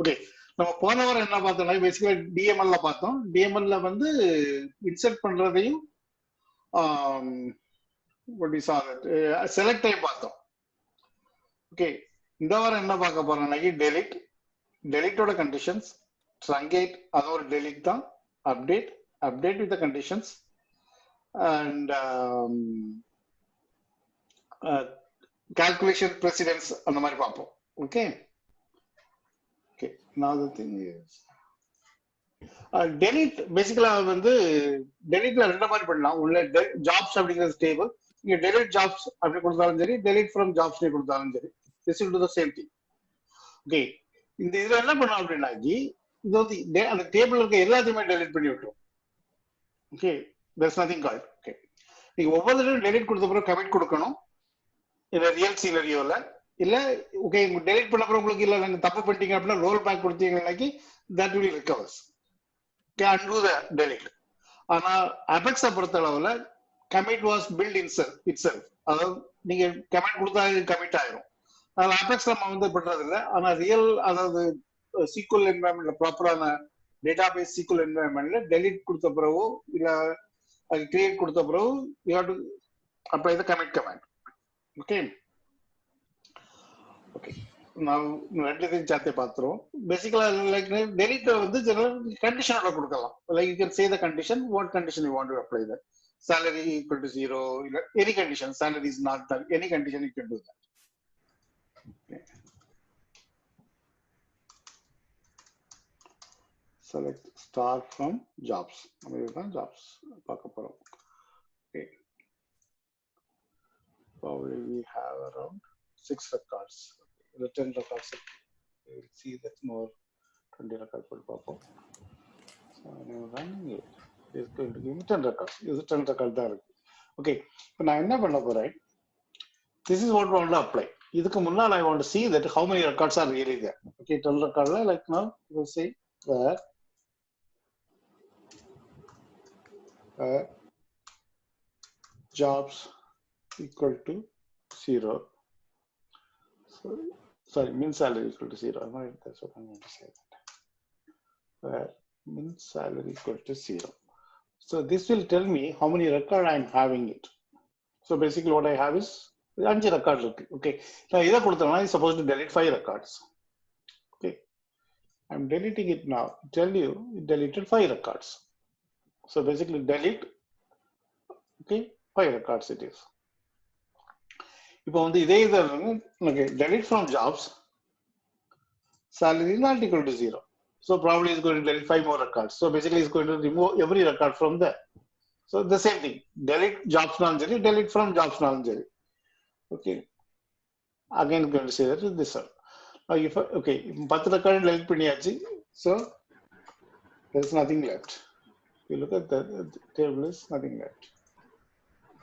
Okay, நம்ம போன வாரம் என்ன பார்த்தோம்னா பேசிக்கலா டிஎம்எல்ல பார்த்தோம். டிஎம்எல்ல வந்து இன்சர்ட் பண்றதையும் செலக்டையும் பார்த்தோம். ஓகே, இந்த வாரம் என்ன பார்க்க போறோம்னா டெலிட், டெலிட்டோட கண்டிஷன்ஸ், ட்ரங்கேட் அது ஒரு டெலிட் தான், update, update with conditions and calculation precedence அந்த மாதிரி பார்ப்போம். Okay okay, now the thing is delete பேசிக்கலா வந்து டெலிட்ல ரெண்டு மாதிரி பண்ணலாம். உள்ள ஜாப்ஸ் அப்படிங்கிற டேபிள், நீங்க delete jobs அப்படி கொடுத்தாலும் சரி, delete from jobs கொடுத்தாலும் சரி, this will do the same thing. Okay, இந்த இதுல என்ன பண்ணோம் அப்படின்னா இது வந்து அந்த டேபிள் இருக்க எல்லாத்தையுமே டெலிட் பண்ணி விட்டுரும். Okay, there's nothing called. Okay, நீங்க ஒவ்வொரு தடவை டெலிட் கொடுத்த பிறகு கமிட் கொடுக்கணும். இல்ல ரியல் சீனரியோல இல்ல ஓகே டெலிட் பண்ண அப்புறம் உங்களுக்கு இல்ல நீங்க தப்பு பண்ணிட்டீங்க அப்படின்னா ரோல் பேக் கொடுத்தீங்கன்னாக்கி that will recovers, can do the delete. ஆனா அபெக்ஸை பொறுத்த அளவுல commit was built itself, அதாவது நீங்க கமெண்ட் கொடுத்தா கமிட் ஆயிரும். அதனால அபெக்ஸ் நம்ம வந்து பண்றது இல்லை. ஆனா ரியல் அதாவது SQL என்வாயன்மெண்ட்ல ப்ராப்பரான டேட்டாபேஸ் SQL என்வாயன்மெண்ட்ல டெலிட் கொடுத்த பிறகு இல்ல அது கிரியேட் கொடுத்த பிறகு you have to apply the commit command. Okay, okay, now ரெண்டுத்தையும் சேர்த்து பார்த்துருவோம். பேசிக்கலா லைக் டெலிட் வந்து கண்டிஷனோட கொடுக்கலாம். Like you can say the condition, what condition you want to apply the salary equal to 0, any condition, salary is not done, any condition you can do that. Okay. Select start from jobs, நம்ம இதுதான் jobs பார்க்க போறோம். Okay, probably we have around 6 records, the 10 records. We will see that more 20 records put பார்ப்போம். So I'm running it. It is going to give me 10 records. இது 10 records தான் இருக்கு. Okay, இப்போ நான் என்ன பண்ண போறேன், this is what I want to apply. இதுக்கு முன்னால் I want to see that how many records are really there. Okay, 10 records like now you will say where jobs equal to 0. So sorry, min salary equal to 0. That's what I'm going to say. Where min salary equal to 0. So this will tell me how many records I'm having it. So basically what I have is 5 records. Okay, now either கொடுத்தோம்னா is supposed to delete 5 records. Okay, I'm deleting it now. Tell you it deleted 5 records. So basically delete, okay, 5 records it is. இப்போ வந்து இதே இது okay, delete from jobs, salary not equal to 0. So probably it's going to delete 5 more records. So basically it's going to remove every record from there. So the same thing, delete jobs nalum, delete from jobs nalum. Okay, again I'm going to say that is this one. Now if okay 10 record delete பண்ணியாச்சு, so there's nothing left. You look at the table, is nothing left,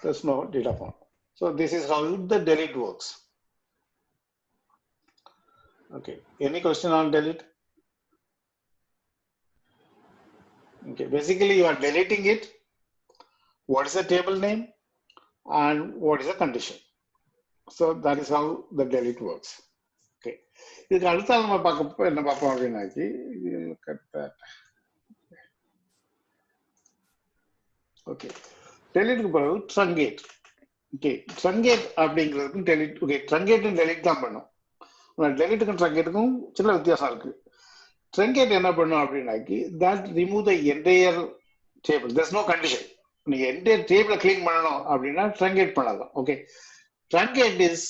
there's no data point. So this is how the delete works. Okay, any question on delete? Okay, basically you are deleting it, what is the table name and what is the condition. So that is how the delete works. Okay, இதுக்கு அடுத்த நம்ம பார்க்க என்ன பார்ப்போம் அப்படின்னாக்கி look at that. Okay, delete பிறகு truncate. Okay, truncate அப்படிங்கிறதுக்கு delete. Okay, truncate and delete தான் பண்ணும். டெலிட்டுக்கும் ட்ரங்கேட்டுக்கும் சின்ன வித்தியாசம் இருக்கு. ட்ரங்கேட் என்ன பண்ணும் அப்படின்னாக்கி that remove the entire table, there's no condition. நீங்க entire table clean பண்ணணும் அப்படின்னா ட்ரங்கேட் பண்ணலாம். ஓகே, ட்ரங்கேட் இஸ்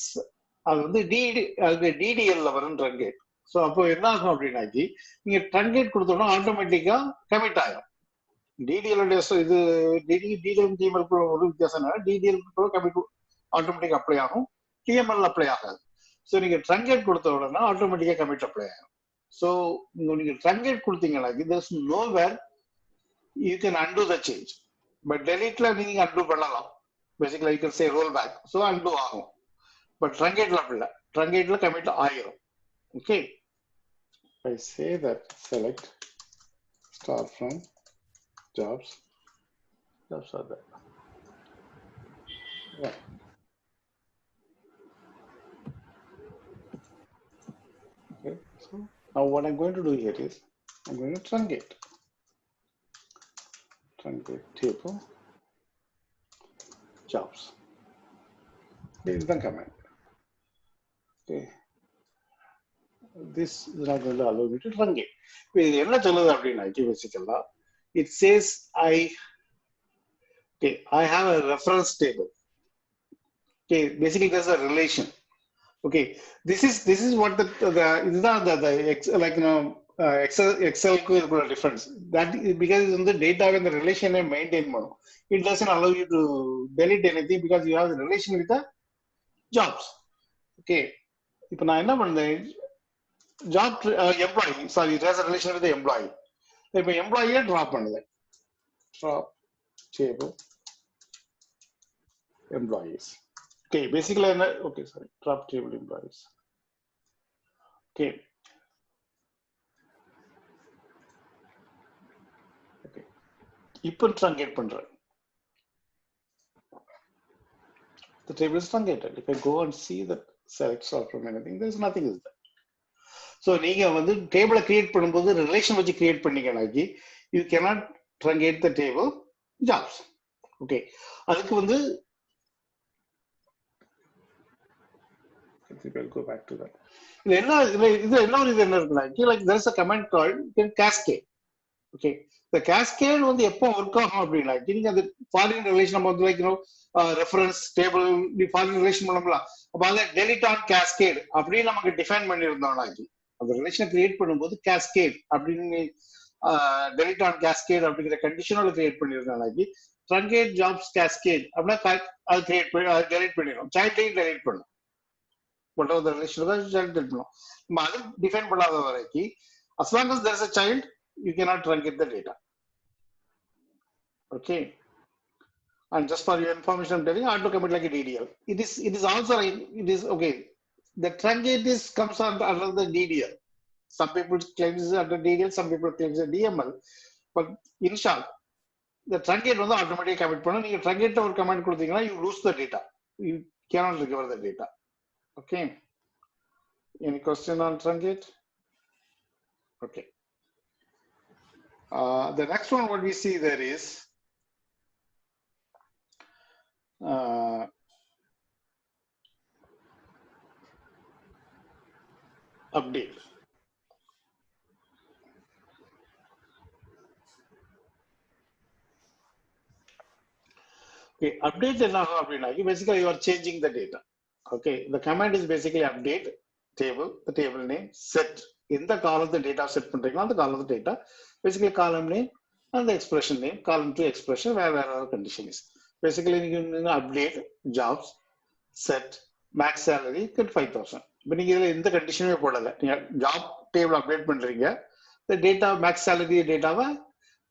அது வந்து DDL வரும் ட்ரங்கேட். ஸோ அப்போ என்ன ஆகும் அப்படின்னாக்கி நீங்க ட்ரங்கேட் கொடுத்தோம்னா ஆட்டோமேட்டிக்கா கமிட் ஆகும். DDL இது DDL TML ஒரு வித்தியாசம் என்ன, DDL கமிட் ஆட்டோமேட்டிக் அப்ளை ஆகும், TML அப்ளை ஆகாது. ஸோ நீங்க ட்ரங்கேட் கொடுத்த உடனே ஆட்டோமேட்டிக்கா கமிட் அப்ளை ஆகும். ஸோ நீங்க ட்ரங்கேட் கொடுத்தீங்கன்னா there's nowhere you can undo the change. But டெலிட்ல நீங்க undo பண்ணலாம். பேசிக்கலா you can say roll back, so undo ஆகும். பட் ட்ரங்கேட்ல அப்படி இல்லை, ட்ரங்கேட்ல கமிட் ஆயிரும். Okay, I say that select start from jobs are there. Yeah. Okay, so Now what I'm going to do here is I'm going to truncate table jobs. This is the command. Okay. This is not going to allow me to truncate. Basically, it says I have a reference table. Okay, basically there's a relation. Okay, this is what it's not the like Excel difference. That is because in the data when the relation is maintained, it doesn't allow you to delete anything because you have the relation with the jobs. Okay, if I know job employee, sorry, it has a relation with the employee. If employee drop drop table employees. Okay, basically, okay, sorry, drop table employees. Okay. Okay. இப்போ truncate பண்றேன். The table is truncated. If I go and see the select sort from anything, there's nothing is there. So நீங்க வந்து table create பண்ணும்போது relation வச்சு create பண்ணீங்கனாக்கி you cannot truncate the table jobs. Okay. அதுக்கு வந்து I'll go back to that. இது என்ன இருக்குன்னா like there's a command called cascade. Okay, the cascade வந்து எப்போ ஒர்க் ஆகும் அப்படின்னா நீங்க அந்த ஃபாரின் ரிலேஷன் நம்ம வந்து like reference table foreign relation பண்ணோம்ல அப்ப அதை டெலிட் ஆன் கேஸ்கேட் அப்படின்னு நமக்கு டிஃபைன் பண்ணியிருந்தோம்னாக்கி அந்த ரிலேஷனை கிரியேட் பண்ணும்போது கேஸ்கேட் அப்படின்னு டெலிட் ஆன் கேஸ்கேட் அப்படிங்கிற கண்டிஷனோட கிரியேட் பண்ணியிருந்தோம்னாக்கி truncate ஜாப்ஸ் கேஸ்கேட் அப்படின்னா அது கிரியேட் பண்ணி அது டெலிட் பண்ணிடும் சைல்டையும் டெலிட் பண்ணும் whatever the relation தான் child delete பண்ணும் நம்ம அது டிஃபைன் பண்ணாத வரைக்கும் as long as there is a child you cannot truncate the data. Okay, and just for your information, I'm telling you, auto commit like a DDL. It is also it is okay. The truncate comes under the DDL. Some people claim it under DDL, some people claim it DML. But in short, the truncate வந்து automatically commit பண்ணும். நீங்க truncate ஒரு command கொடுத்தீங்கன்னா you lose the data. You cannot recover the data. Okay. Any question on truncate? Okay. The next one, what we see there is update. Okay, update basically you are changing the data. Okay, the command is basically update table, the table name, set in the column the data set on the column of the data, basically column name and the expression name, column to expression where our condition is. Basically you can update jobs, set max salary get 5,000. But in the condition job table update the data max salary data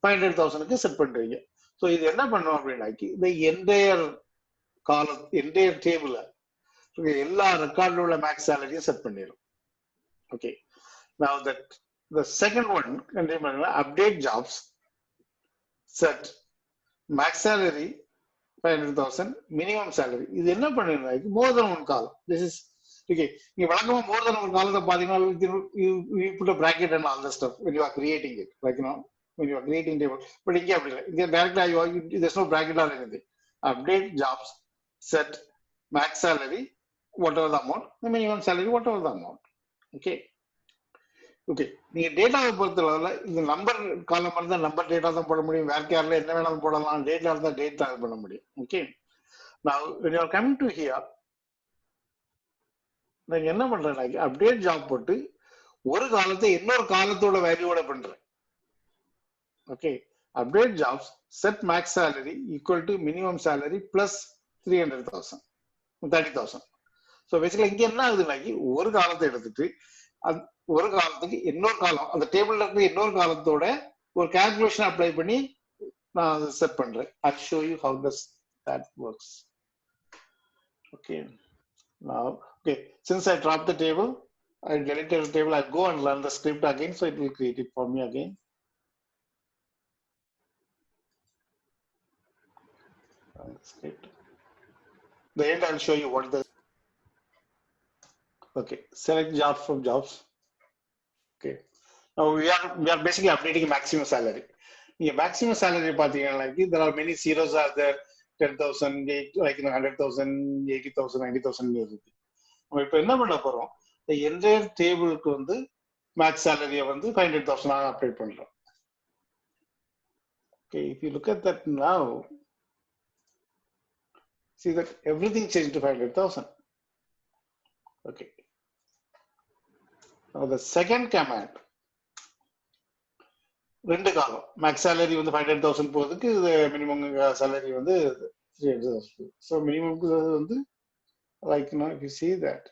500,000 set பண்றீங்க. So இது என்ன பண்ணும் அப்படின்னாக்கி the entire column entire table எல்லா ரெக்கார்ட்ல உள்ள maths சாலரியை set பண்ணிடும். Okay, now that the second one update jobs set max salary 500,000 minimum salary. இது என்ன பண்ணுறாங்க more than one column. This is okay. நீங்க வழக்கமா more than one column பாத்தீங்கன்னா you put a bracket and all the stuff when you are creating it, like when you are creating table. But இங்க அப்படி இல்லை, இங்க directly there's no bracket or anything. Update jobs set max salary whatever the amount, the minimum salary whatever the amount. Okay. Okay, நீங்க டேட்டாவை பொறுத்தளவுல இந்த number காலம் இருந்தா நம்பர் டேட்டா தான் போட முடியும், வேற கேர்ல என்ன வேணாலும் போடலாம், டேட்டா இருந்தா டேட்டா பண்ண முடியும். Okay, now when you are coming to here நான் என்ன பண்றேன் அப்டேட் ஜாப் போட்டு ஒரு காலத்தை இன்னொரு காலத்தோட வேல்யூவோட பண்றேன். Okay, update jobs set max salary equal to minimum salary plus 300,000 30,000. So basically இங்க என்ன ஆகுதுனாக்கி ஒரு காலத்தை எடுத்துட்டு ஒரு காலத்துக்கு இன்னொரு காலம் அந்த டேபிள்ல இருந்து இன்னொரு காலத்தோட ஒரு கால்குலேஷன் அப்ளை பண்ணி நான் செட் பண்றேன். I'll show you how that works. Okay, now okay, since I dropped the table, I deleted the table, I'll go and learn the script again, so it will create it for me again. Script. The end I'll show you what the okay, select jobs from jobs. Okay. Now we are basically updating maximum salary. Maximum salary like there are many zeros are there, 10,000, like 100,000, 80,000, 90,000. நம்ம இப்போ என்ன பண்ண போறோம், the entire டேபிளுக்கு வந்து maths சாலரியை வந்து 500,000 update பண்றோம். Okay, if you look at that now, see that everything changed to 500,000. Okay. Now the second command, ரெண்டு காலம் மேக்ஸ் சேலரி வந்து 500,000 போகிறதுக்கு மினிமம் சேலரி வந்து 300,000. ஸோ மினிமம்க்கு வந்து like if you see that,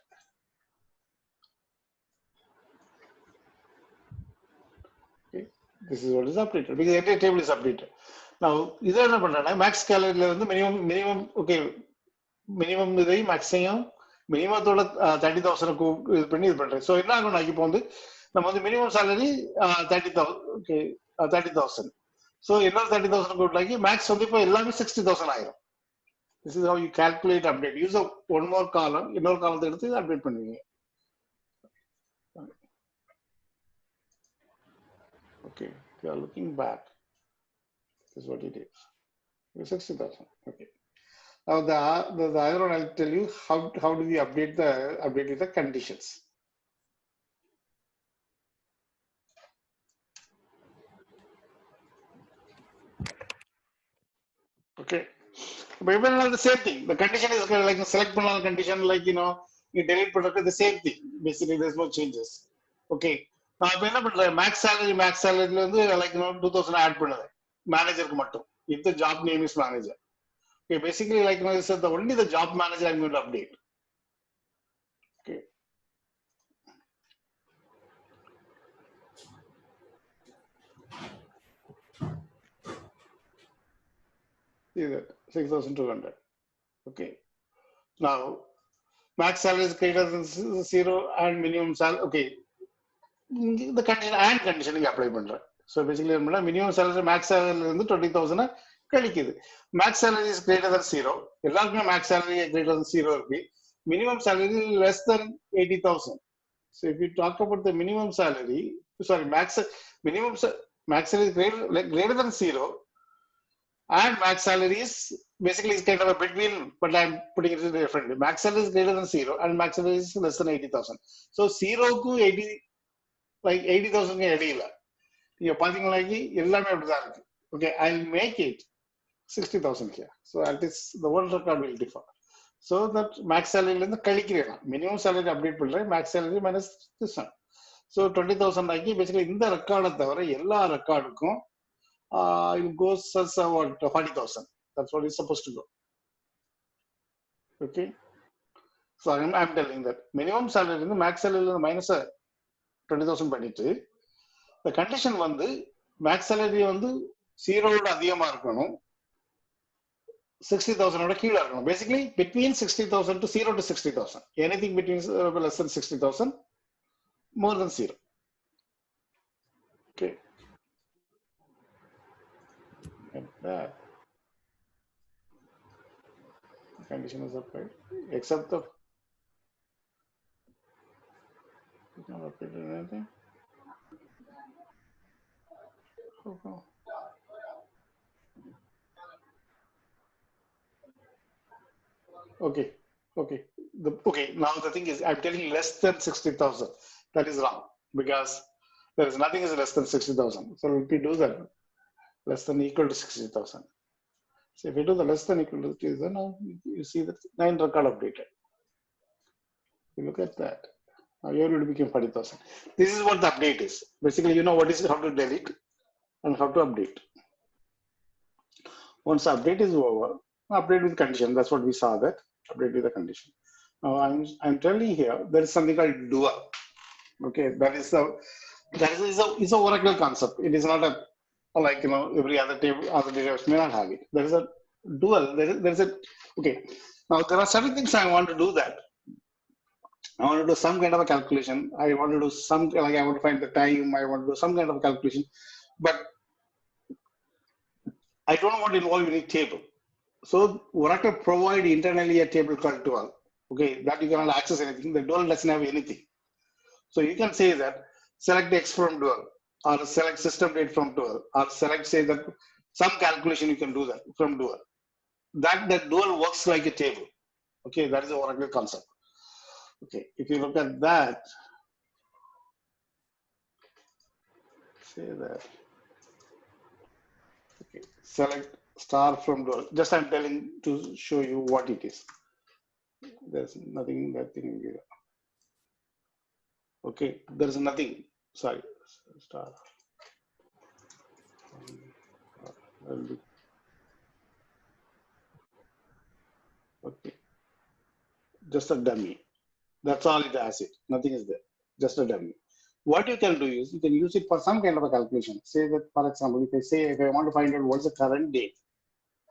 okay, this is what is updated because the entire table is updated. Now இதை என்ன பண்றேன்னா maths சேலரியில வந்து மினிமம் ஓகே மினிமம் இதையும் மேக்ஸையும் மினிமத்தோட 30,000 இது பண்ணி இது பண்றேன். ஸோ என்ன ஆகும், இப்போ வந்து நம்ம வந்து மினிமம் சேலரி 30,000, ஓகே 30,000. ஸோ இன்னொரு 30,000 கூட்டாக்கி மேக்ஸ் வந்து இப்போ எல்லாமே 60,000 ஆயிரும். This is how you calculate update. Use one more column, இன்னொரு காலத்தை எடுத்து அப்டேட் பண்ணுவீங்க. Okay, you are looking back. This is what it is. 60,000. Okay. Now the other one I'll tell you how do we update the conditions. Okay, but even the same thing. The condition is like select panel condition, like you delete product, the same thing. Basically, there's no changes. Okay. Now என்ன பண்றேன், maths சேலரில வந்து like 2,000 add பண்ணுது மேனேஜருக்கு மட்டும். If the job name is manager. Okay, basically like I said, only the job manager I'm going to update. Okay. See that 6,200. Okay. Now max salary is greater than 0 and minimum salary. Okay. The condition and conditioning apply பண்றேன். So basically minimum salary max salary வந்து 20,000 கழிக்குது. Max salary is greater than 0. எல்லாருக்குமே max salary greater than 0 இருக்கு. Minimum salary less than 80,000. So if you talk about the minimum salary, sorry, max salary is greater than 0, and max salary is basically is kind of a between, but I'm putting it differently. Max salary is greater than 0, and max salary is less than 80,000. So 0 to 80, like 80,000 இடையில நீங்க பாத்தீங்கன்னா எல்லாமே அப்படிதான் இருக்கு. Okay, I'll make it 60,000 here. So at least the world record will differ. So that max salary இருந்து கழிக்கிறேன், minimum salary update பண்றேன், max salary minus this one. So 20,000 ஆகி basically இந்த ரெக்கார்டை தவிர எல்லா ரெக்கார்டுக்கும் it goes as what 40,000. That's what it's supposed to go. Okay. So I'm telling that minimum salary இருந்து max salary இருந்து minus 20,000 பண்ணிட்டு the condition வந்து max salary வந்து 0 ஓட அதிகமா இருக்கணும், 60,000 ஓட கீழ இருக்கணும். Basically between 60,000 to 0 to 60,000. Anything between less than 60,000, more than 0. Okay. And that condition is applied, except the you can update anything. Okay. Okay. Okay. Now the thing is, I'm telling less than 60,000. That is wrong because there is nothing is less than 60,000. So if we do that, less than equal to 60,000. So if you do the less than equal to 60,000, now you see that 9 record updated. You look at that. Now you will become 40,000. This is what the update is. Basically, you know what is how to delete and how to update. Once the update is over, update with condition. That's what we saw, that update with the condition. Now I'm telling here there is something called dual. Okay, that is a Oracle concept. It is not a like every other table, other database may not have it. There is a dual. There is a okay. Now there are certain things I want to do that. I want to do some kind of a calculation. I want to do some like I want to find the time. I want to do some kind of a calculation, but I don't want to involve any table. So Oracle provide internally a table called dual. Okay, that you cannot access anything. The dual doesn't have anything. So you can say that select X from dual, or select system date from dual, or select say that some calculation you can do that from dual. That dual works like a table. Okay, that is the Oracle concept. Okay, if you look at that, say that. Okay, select star from dual. Just I'm telling to show you what it is. There's nothing that thing here. Okay, there's nothing. Sorry, star. Okay, just a dummy. That's all it has. It nothing is there. Just a dummy. What you can do is you can use it for some kind of a calculation. Say that, for example, if I want to find out what's the current date,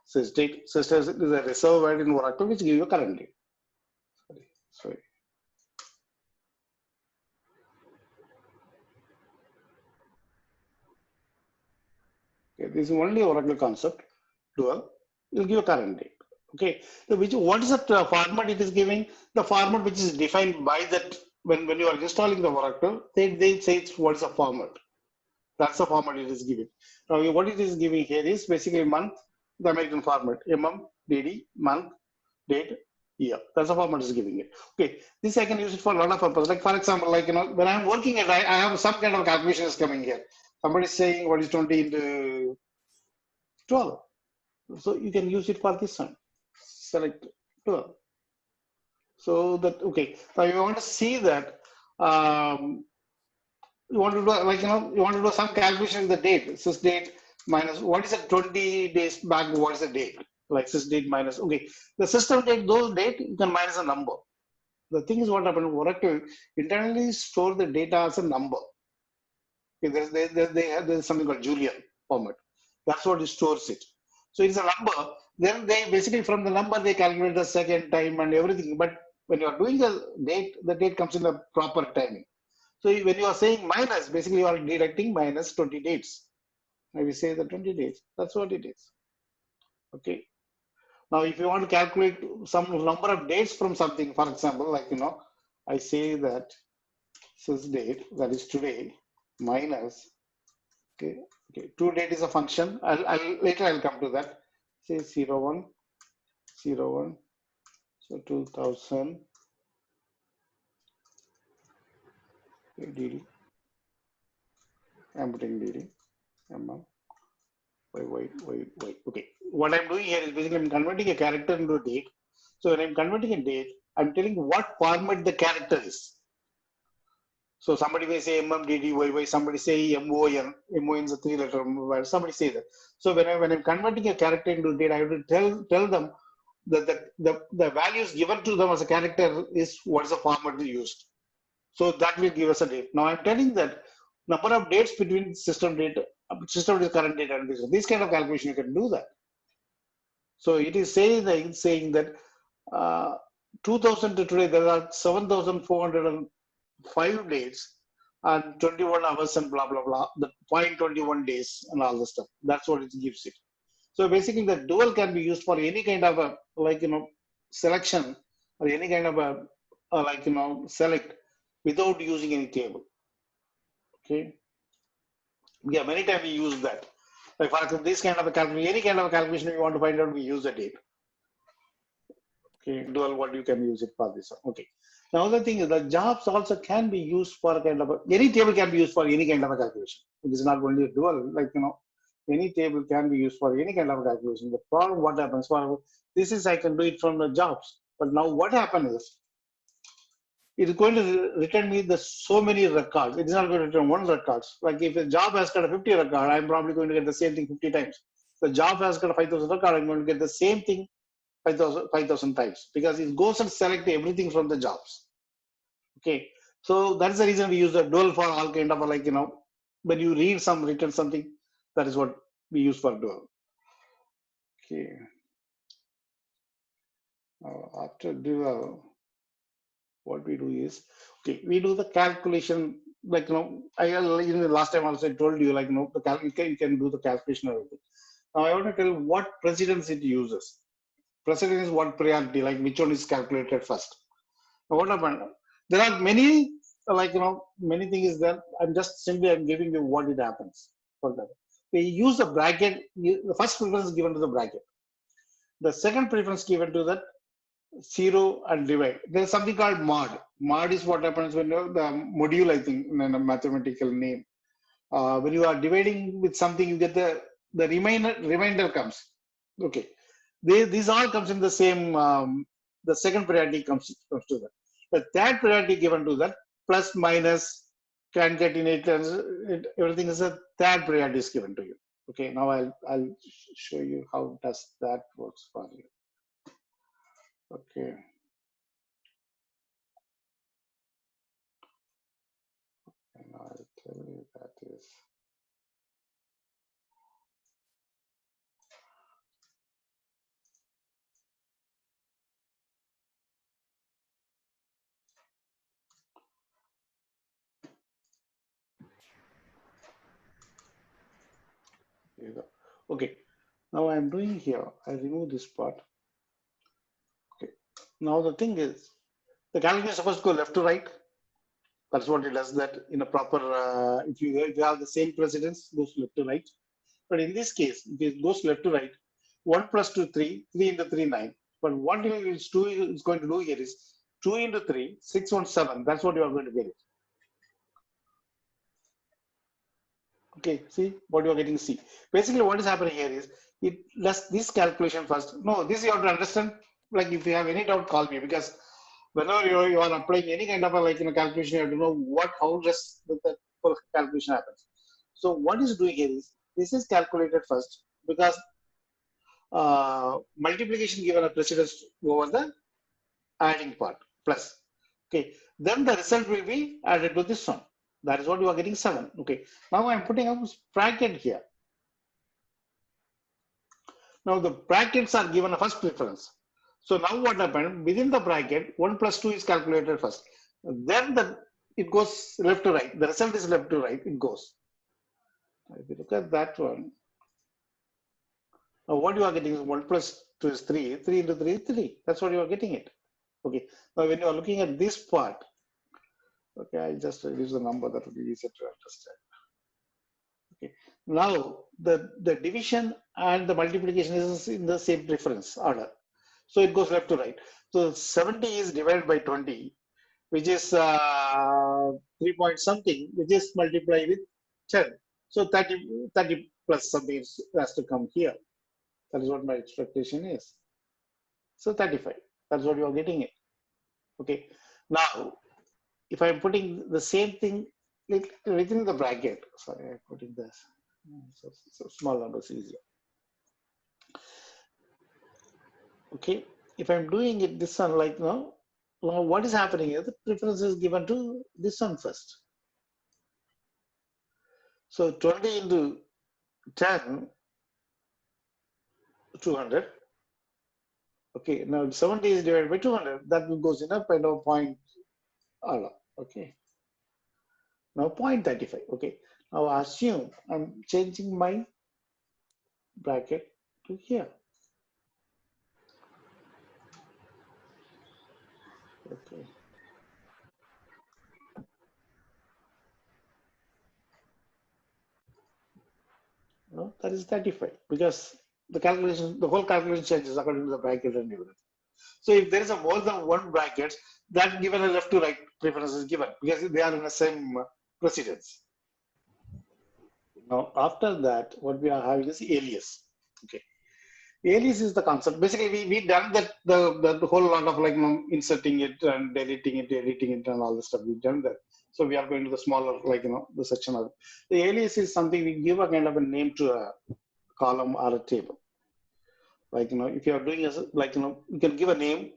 so date is a reserve word in Oracle which give you a current date. Sorry. Okay, this is only Oracle concept. Dual will give a current date. Okay, so what is the format it is giving? The format which is defined by that when you are installing the Oracle, they say it's what's the format. That's the format it is giving. Now, what it is giving here is basically month, the American format, DD, month, date, year. That's the format it is giving it. Okay, this I can use it for a lot of purposes. Like for example, like when I'm working at, I have some kind of calculations coming here. Somebody is saying what is 20 into 12. So you can use it for this one. Select 12. So that, okay, so you want to see that, you want to do you want to do some calculation of the date. Sys date minus what is the 20 days back? What is the date? Like sys date minus, okay, the system date, those date you can minus a number. The thing is what happened, Oracle internally store the data as a number. Okay, there's something called Julian format. That's what it stores it. So it's a number. Then they basically from the number they calculate the second, time, and everything. But when you are doing the date comes in the proper timing. So when you are saying minus, basically you are deducting minus 20 dates. Maybe say the 20 days. That's what it is. Okay. Now, if you want to calculate some number of dates from something, for example, like I say that this date, that is today, minus. Okay. Okay. To date is a function. Later I'll come to that. Say 01, 01. So 2000. DD. I'm putting DD. Wait. Okay. What I'm doing here is basically I'm converting a character into a date. So when I'm converting a date, I'm telling what format the character is. So somebody may say MMDDYY, somebody say MON. MON is a 3-letter word. Somebody say that. So when I'm converting a character into date, I have to tell them that the values given to them as a character is what is the format used. So that will give us a date. Now I'm telling that number of dates between system date current date and this kind of calculation you can do that. So it is saying that 2000 to today there are 7,405 days and 21 hours and blah blah blah. The 0.21 days and all the stuff. That's what it gives it. So basically, the dual can be used for any kind of a selection or any kind of a select without using any table. Okay. Yeah, many times we use that. Like for example, this kind of a calculation, any kind of a calculation we want to find out, we use the date. Okay, dual, what you can use it for this. Okay. Now the thing is that jobs also can be used for a kind of any table can be used for any kind of a calculation. It is not only a dual, any table can be used for any kind of a calculation. The problem, what happens, this is I can do it from the jobs. But now what happens is, it is going to return me so many records. It is not going to return one records. Like if a job has got a 50 record, I'm probably going to get the same thing 50 times. The job has got a 5,000 record, I'm going to get the same thing 5,000 times because it goes and select everything from the jobs. Okay, so that's the reason we use the dual for all kind of when you read return something, that is what we use for dual. Okay, after dual, what we do is, okay, we do the calculation last time also I told you you can do the calculation of everything. Now I want to tell what precedence it uses. Precedence is what priority, like which one is calculated first. Now what happened? There are many like, many things is that I'm giving you what it happens. For that, we use the bracket. The first preference is given to the bracket. The second preference given to that 0 and divide. There's something called mod. Mod is what happens when you the module, I think, in a mathematical name. When you are dividing with something, you get the remainder comes. Okay, these all comes in the same. The second priority comes to that. The third priority given to that plus minus concatenate everything is a third priority is given to you. Okay, now I'll show you how does that works for you. Okay. And I'll tell you that is. Here you go. Okay. Now I'm doing here. I remove this part. Okay. Now the thing is, the calculation is supposed to go left to right. That's what it does. That in a proper, if you have the same precedence, goes left to right. But in this case, if it goes left to right, 1 plus 2, 3, 3 into 3, 9. But what is going to do here is 2 into 3, 6, 1, 7. That's what you are going to get it. Okay, see what you are getting C. Basically, what is happening here is it does this calculation first. No, this you have to understand. Like if you have any doubt, call me, because whenever you are applying any kind of a calculation, you have to know how does the full calculation happens. So what is doing here is this is calculated first because multiplication given a precedence over the adding part plus. Okay, then the result will be added to this one. That is what you are getting 7. Okay, now I'm putting a bracket here. Now the brackets are given a first preference. So now what happened, within the bracket 1 plus 2 is calculated first, then it goes left to right. The result is left to right. It goes. If you look at that one, now what you are getting is 1 plus 2 is 3. 3 into 3 is 3. That's what you are getting it. Okay. Now when you are looking at this part, okay, I just reduce the number, that will be easier to understand. Okay. Now the division and the multiplication is in the same preference order. So it goes left to right. So 70 is divided by 20, which is 3 point something, which is multiplied with 10. So 30 plus something has to come here. That is what my expectation is. So 35. That's what you are getting it. Okay. Now, if I'm putting the same thing within the bracket, sorry, I'm putting this. So small numbers easier. Okay. If I'm doing it this one like now, what is happening here? The preference is given to this one first. So 20 into 10, 200. Okay, now 70 is divided by 200. That goes in a kind of point. Okay. Now 0.35. Okay. Now assume I'm changing my bracket to here. Okay. No, that is 35 because the whole calculation changes according to the bracket and everything. So if there is a more than one bracket, that given a left to right preference is given because they are in the same precedence. Now after that, what we are having is alias. Okay. Alias is the concept. Basically, we done that the whole lot of inserting it and deleting it, editing it, and all the stuff. We've done that. So we are going to the smaller the section of it. The alias is something we give a kind of a name to a column or a table. If you are doing you can give a name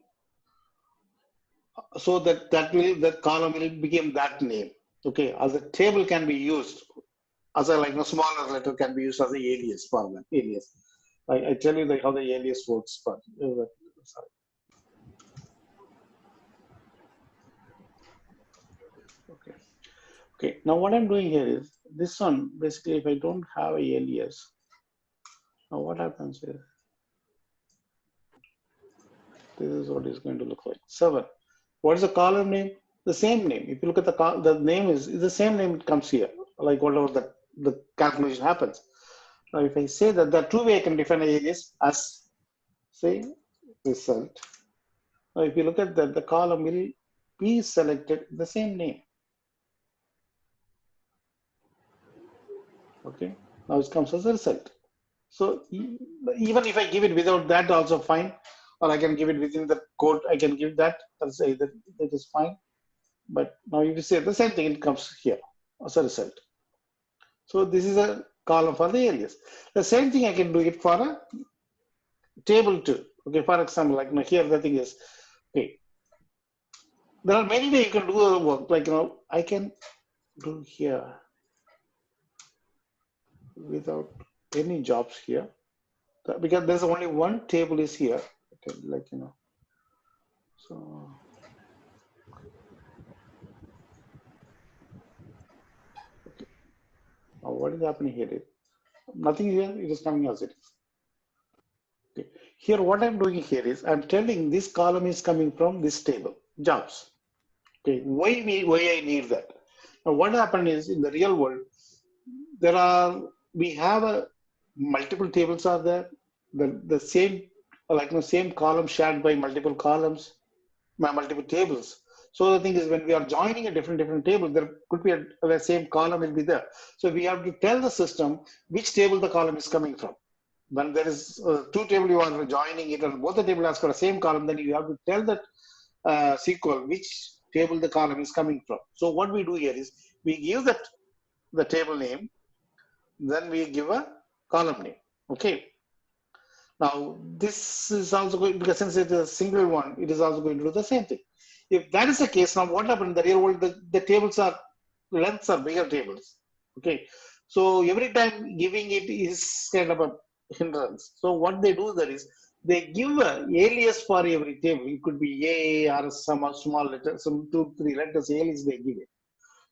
so that column will become that name. Okay, as a table can be used as a smaller letter can be used as a alias for that alias. I tell you how the alias works, but sorry. Okay. Okay. Now what I'm doing here is this one. Basically, if I don't have a alias, now what happens is this is what it's going to look like. 7. What is the column name? the same name. If you look at the name is the same name, it comes here, like whatever the calculation happens. Now, if I say that the two-way I can define an alias as, say, result. Now, if you look at that, the column will be selected the same name. Okay. Now it comes as a result. So even if I give it without that, also fine, or I can give it within the code. I can give that. That's either that is fine. But now if you say the same thing, it comes here as a result. So this is a column for the alias. The same thing I can do it for a table too. Okay, for example, like here the thing is, okay, there are many ways you can do the work. Like I can do here without any jobs here because there's only one table is here. Okay, like so. Okay. Now what is happening here is nothing here. It is coming as it is. Okay. Here, what I'm doing here is I'm telling this column is coming from this table, jobs. Okay, why I need that? Now, what happened is in the real world, we have multiple tables are there. The same same column shared by multiple columns, by multiple tables. So the thing is, when we are joining a different table, there could be the same column will be there. So we have to tell the system which table the column is coming from. When there is two tables you are joining it, and both the table has got the same column, then you have to tell that SQL which table the column is coming from. So what we do here is we give the table name, then we give a column name. Okay. Now this is also going, because since it is a single one, it is also going to do the same thing. If that is the case, now what happened in the real world? The tables are lengths are bigger tables. Okay. So every time giving it is kind of a hindrance. So what they do there is they give a alias for every table. It could be A or some small letter, some 2-3 letters alias they give it.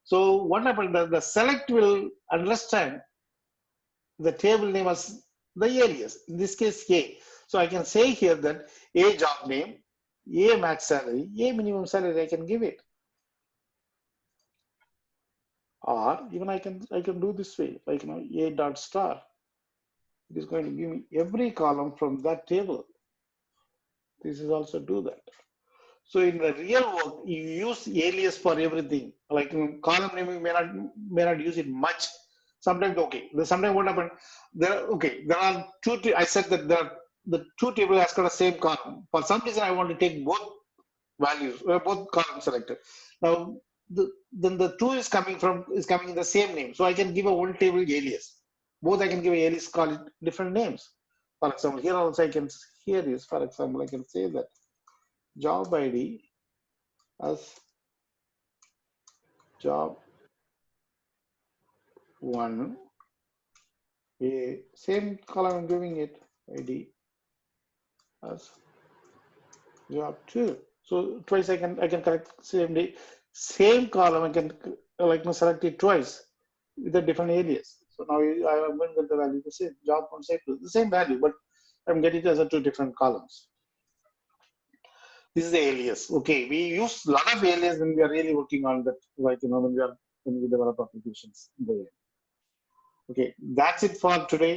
So what happened? The select will understand the table name as the alias. In this case, A. So I can say here that A job name, A max salary, A minimum salary. I can give it. Or even I can do this way, like A dot star. It is going to give me every column from that table. This is also do that. So in the real work, you use alias for everything. Like column naming may not use it much. Sometimes okay. Sometimes what happened? There are two. I said that the two tables has got the same column. For some reason, I want to take both values, both columns selected. Now then the two is coming in the same name. So I can give a one table alias. Both I can give a alias, call it different names. For example, here also I can for example, I can say that job ID as job 1, a same column I'm giving it ID as job 2. So twice I can correct same column. I can select it twice with a different alias. So now I am going to get the value the same. Job 1 say 2, the same value, but I'm getting it as a two different columns. This is the alias. Okay, we use a lot of alias when we are really working on that, like when we develop applications. Okay, that's it for today.